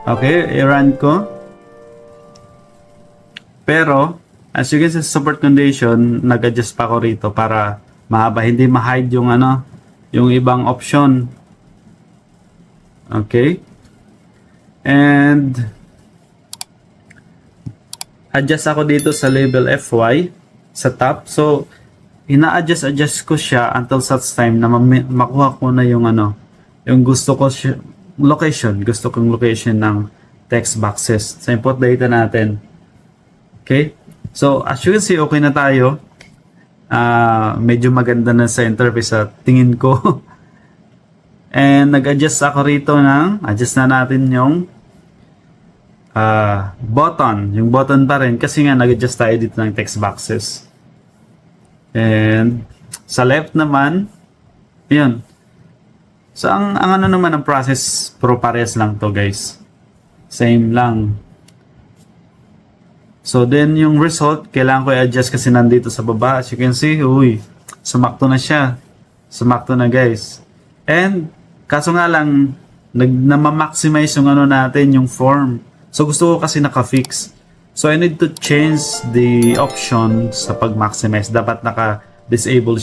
Okay, i-run ko. Pero, as you can see sa support condition, nag-adjust pa ako rito para mahaba, hindi ma-hide yung ano, yung ibang option. Okay. And adjust ako dito sa label FY sa top. So, ina-adjust ko siya until such time na makuha ko na yung ano, yung gusto ko gusto kong location ng text boxes sa input data natin. Okay? So, as you can see, okay na tayo. Medyo maganda na sa interface sa tingin ko. And nag-adjust ako rito adjust na natin yung button. Yung button pa rin kasi nga nag-adjust tayo dito ng text boxes. And sa left naman, yun. So, ang ano naman ang process, pro pares lang to guys. Same lang. So, then yung result, kailangan ko i-adjust kasi nandito sa baba. As you can see, uy, sumakto na siya. Sumakto na guys. And, kaso nga lang, na-maximize yung ano natin, yung form. So, gusto ko kasi naka-fix. So, I need to change the option sa pag-maximize. Dapat naka-disable